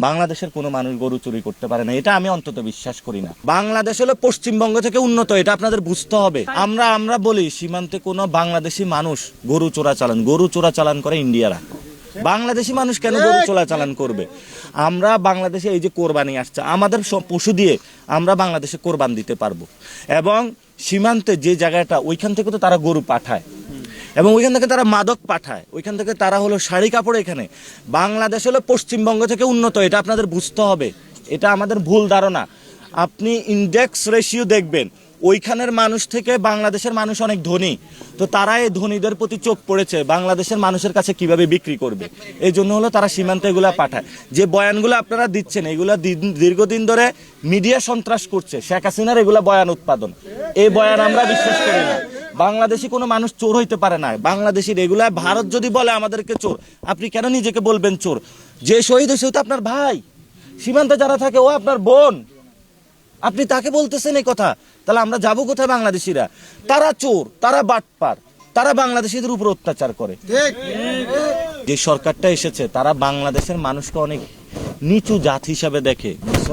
বাংলাদেশের কোনো মানুষ গরু চুরি করতে পারে না, এটা আমি অন্তত বিশ্বাস করি না। বাংলাদেশ হলো পশ্চিমবঙ্গ থেকে উন্নত, এটা আপনাদের বুঝতে হবে। আমরা বলি সীমান্তে কোনো বাংলাদেশি মানুষ গরু চোরাচালান করে ইন্ডিয়ারা। বাংলাদেশি মানুষ কেন গরু চোরাচালান করবে? আমরা বাংলাদেশে এই যে কোরবানি আসছে, আমাদের পশু দিয়ে আমরা বাংলাদেশে কোরবান দিতে পারবো। এবং সীমান্তে যে জায়গাটা, ওইখান থেকে তো তারা গরু পাঠায় এবং ওইখান থেকে তারা মাদক পাঠায়, ওইখান থেকে তারা হলো শাড়ি কাপড়। এখানে বাংলাদেশ হলো পশ্চিমবঙ্গ থেকে উন্নত, এটা আপনাদের বুঝতে হবে। এটা আমাদের ভুল ধারণা। আপনি ইন্ডেক্স রেশিও দেখবেন, ওইখানের মানুষ থেকে বাংলাদেশের মানুষ অনেক ধনী, তো তারা এই ধনীদের প্রতি চোখ পড়েছে বাংলাদেশের মানুষের কাছে কিভাবে বিক্রি করবে, এই জন্য হলো তারা সীমান্তে এগুলা পাঠায়। যে বয়ানগুলো আপনারা দিচ্ছেন, এগুলা দীর্ঘদিন ধরে মিডিয়া সন্ত্রাস করছে, শেখ হাসিনার এগুলা বয়ান উৎপাদন। এই বয়ান আমরা বিশ্বাস করি না। বাংলাদেশি কোনো মানুষ চোর হইতে পারে না। বাংলাদেশি রেগুলার ভারত যদি বলে আমাদেরকে চোর, আপনি কেন নিজেকে বলবেন চোর? যে শহীদ হয়েছে তো আপনার ভাই, সীমান্তে যারা থাকে ও আপনার বোন, আপনি তাকে বলতেছেন এই কথা, তাহলে আমরা যাবো কোথায়? বাংলাদেশিরা তারা চোর, তারা বাটপার, তারা বাংলাদেশিদের উপর অত্যাচার করে। যে সরকারটা এসেছে তারা বাংলাদেশের মানুষকে অনেক নিচু জাত হিসাবে দেখে।